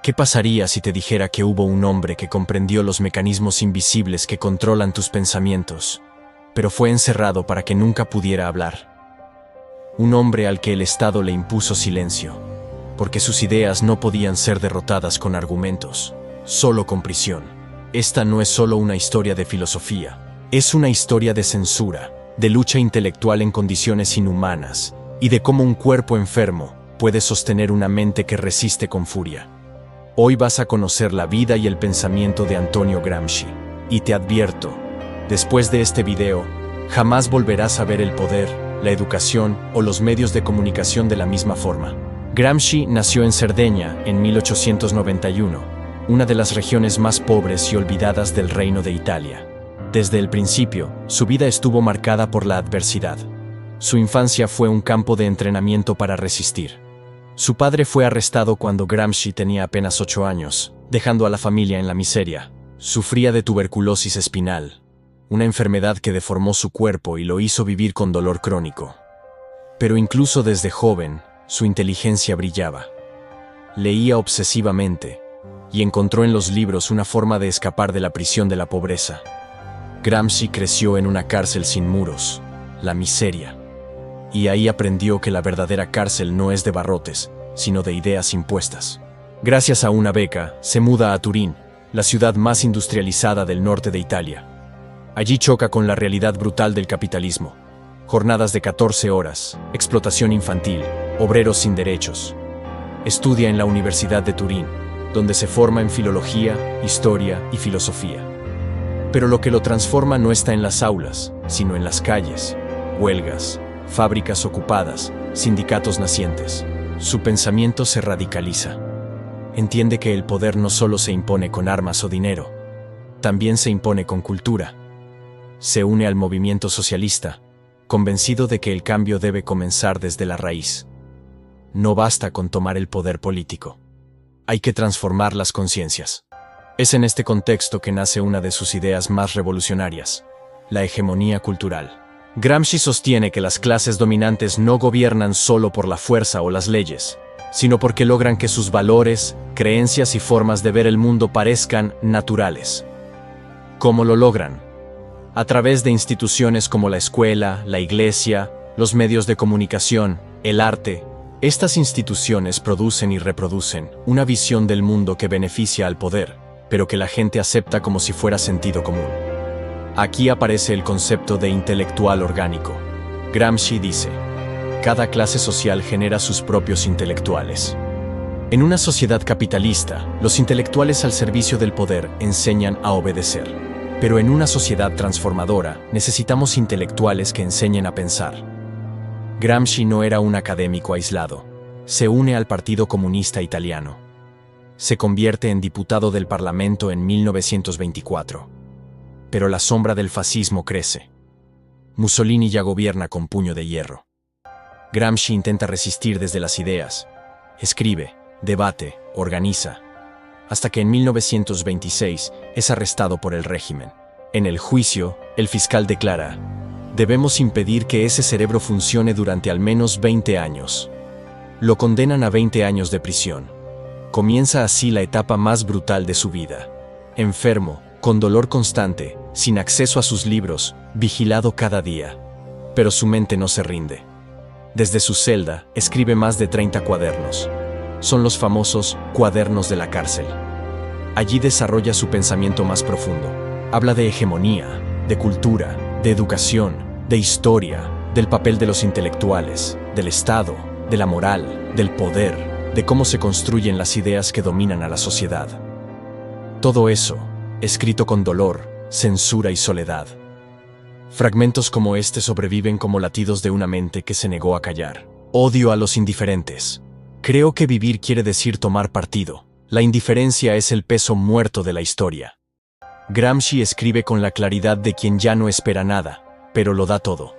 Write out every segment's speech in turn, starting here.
¿Qué pasaría si te dijera que hubo un hombre que comprendió los mecanismos invisibles que controlan tus pensamientos, pero fue encerrado para que nunca pudiera hablar? Un hombre al que el Estado le impuso silencio, porque sus ideas no podían ser derrotadas con argumentos, solo con prisión. Esta no es solo una historia de filosofía, es una historia de censura, de lucha intelectual en condiciones inhumanas, y de cómo un cuerpo enfermo puede sostener una mente que resiste con furia. Hoy vas a conocer la vida y el pensamiento de Antonio Gramsci, y te advierto, después de este video, jamás volverás a ver el poder, la educación o los medios de comunicación de la misma forma. Gramsci nació en Cerdeña en 1891, una de las regiones más pobres y olvidadas del Reino de Italia. Desde el principio, su vida estuvo marcada por la adversidad. Su infancia fue un campo de entrenamiento para resistir. Su padre fue arrestado cuando Gramsci tenía apenas 8 años, dejando a la familia en la miseria. Sufría de tuberculosis espinal, una enfermedad que deformó su cuerpo y lo hizo vivir con dolor crónico. Pero incluso desde joven, su inteligencia brillaba. Leía obsesivamente y encontró en los libros una forma de escapar de la prisión de la pobreza. Gramsci creció en una cárcel sin muros, la miseria. Y ahí aprendió que la verdadera cárcel no es de barrotes, sino de ideas impuestas. Gracias a una beca, se muda a Turín, la ciudad más industrializada del norte de Italia. Allí choca con la realidad brutal del capitalismo. Jornadas de 14 horas, explotación infantil, obreros sin derechos. Estudia en la Universidad de Turín, donde se forma en filología, historia y filosofía. Pero lo que lo transforma no está en las aulas, sino en las calles, huelgas, fábricas ocupadas, sindicatos nacientes. Su pensamiento se radicaliza. Entiende que el poder no solo se impone con armas o dinero, también se impone con cultura. Se une al movimiento socialista, convencido de que el cambio debe comenzar desde la raíz. No basta con tomar el poder político. Hay que transformar las conciencias. Es en este contexto que nace una de sus ideas más revolucionarias, la hegemonía cultural. Gramsci sostiene que las clases dominantes no gobiernan solo por la fuerza o las leyes, sino porque logran que sus valores, creencias y formas de ver el mundo parezcan naturales. ¿Cómo lo logran? A través de instituciones como la escuela, la iglesia, los medios de comunicación, el arte. Estas instituciones producen y reproducen una visión del mundo que beneficia al poder, pero que la gente acepta como si fuera sentido común. Aquí aparece el concepto de intelectual orgánico. Gramsci dice, cada clase social genera sus propios intelectuales. En una sociedad capitalista, los intelectuales al servicio del poder enseñan a obedecer. Pero en una sociedad transformadora, necesitamos intelectuales que enseñen a pensar. Gramsci no era un académico aislado. Se une al Partido Comunista Italiano. Se convierte en diputado del Parlamento en 1924. Pero la sombra del fascismo crece. Mussolini ya gobierna con puño de hierro. Gramsci intenta resistir desde las ideas. Escribe, debate, organiza, hasta que en 1926 es arrestado por el régimen. En el juicio, el fiscal declara, debemos impedir que ese cerebro funcione durante al menos 20 años. Lo condenan a 20 años de prisión. Comienza así la etapa más brutal de su vida. Enfermo, con dolor constante, sin acceso a sus libros, vigilado cada día. Pero su mente no se rinde. Desde su celda, escribe más de 30 cuadernos. Son los famosos cuadernos de la cárcel. Allí desarrolla su pensamiento más profundo. Habla de hegemonía, de cultura, de educación, de historia, del papel de los intelectuales, del Estado, de la moral, del poder, de cómo se construyen las ideas que dominan a la sociedad. Todo eso, escrito con dolor, censura y soledad. Fragmentos como este sobreviven como latidos de una mente que se negó a callar. Odio a los indiferentes. Creo que vivir quiere decir tomar partido. La indiferencia es el peso muerto de la historia. Gramsci escribe con la claridad de quien ya no espera nada, pero lo da todo.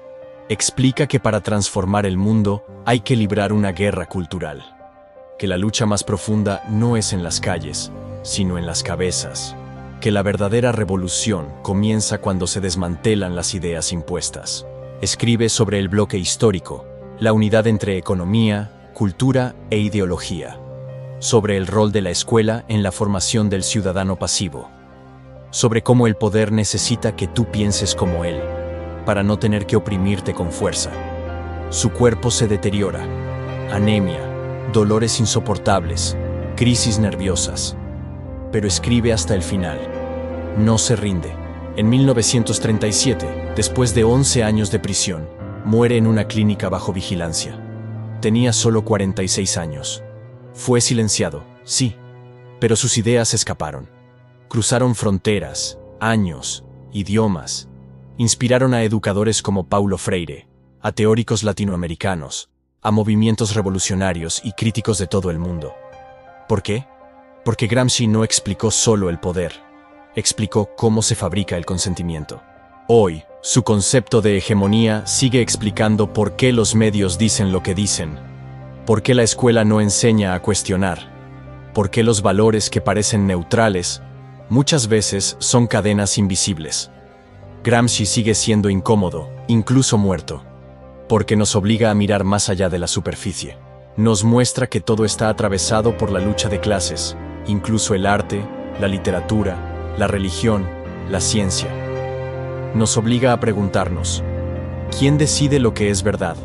Explica que para transformar el mundo hay que librar una guerra cultural. Que la lucha más profunda no es en las calles, sino en las cabezas. Que la verdadera revolución comienza cuando se desmantelan las ideas impuestas. Escribe sobre el bloque histórico, la unidad entre economía, cultura e ideología. sobre el rol de la escuela en la formación del ciudadano pasivo, sobre cómo el poder necesita que tú pienses como él, para no tener que oprimirte con fuerza. Su cuerpo se deteriora, anemia, dolores insoportables, crisis nerviosas. Pero escribe hasta el final. No se rinde. En 1937, después de 11 años de prisión, muere en una clínica bajo vigilancia. Tenía solo 46 años. Fue silenciado, sí, pero sus ideas escaparon. Cruzaron fronteras, años, idiomas. Inspiraron a educadores como Paulo Freire, a teóricos latinoamericanos, a movimientos revolucionarios y críticos de todo el mundo. ¿Por qué? Porque Gramsci no explicó solo el poder, explicó cómo se fabrica el consentimiento. Hoy, su concepto de hegemonía sigue explicando por qué los medios dicen lo que dicen, por qué la escuela no enseña a cuestionar, por qué los valores que parecen neutrales muchas veces son cadenas invisibles. Gramsci sigue siendo incómodo, incluso muerto, porque nos obliga a mirar más allá de la superficie. Nos muestra que todo está atravesado por la lucha de clases, incluso el arte, la literatura, la religión, la ciencia. Nos obliga a preguntarnos, ¿quién decide lo que es verdad?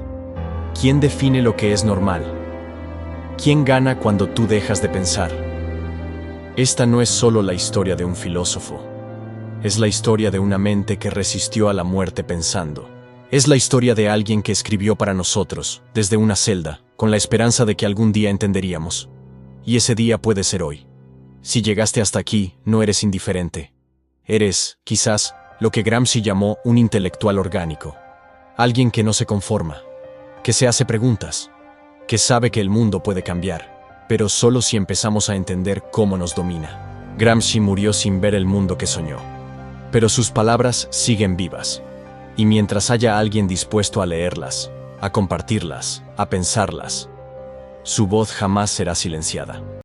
¿Quién define lo que es normal? ¿Quién gana cuando tú dejas de pensar? Esta no es solo la historia de un filósofo. Es la historia de una mente que resistió a la muerte pensando. Es la historia de alguien que escribió para nosotros, desde una celda, con la esperanza de que algún día entenderíamos. Y ese día puede ser hoy. Si llegaste hasta aquí, no eres indiferente. Eres, quizás, lo que Gramsci llamó un intelectual orgánico. Alguien que no se conforma, que se hace preguntas, que sabe que el mundo puede cambiar, pero solo si empezamos a entender cómo nos domina. Gramsci murió sin ver el mundo que soñó, pero sus palabras siguen vivas. Y mientras haya alguien dispuesto a leerlas, a compartirlas, a pensarlas, su voz jamás será silenciada.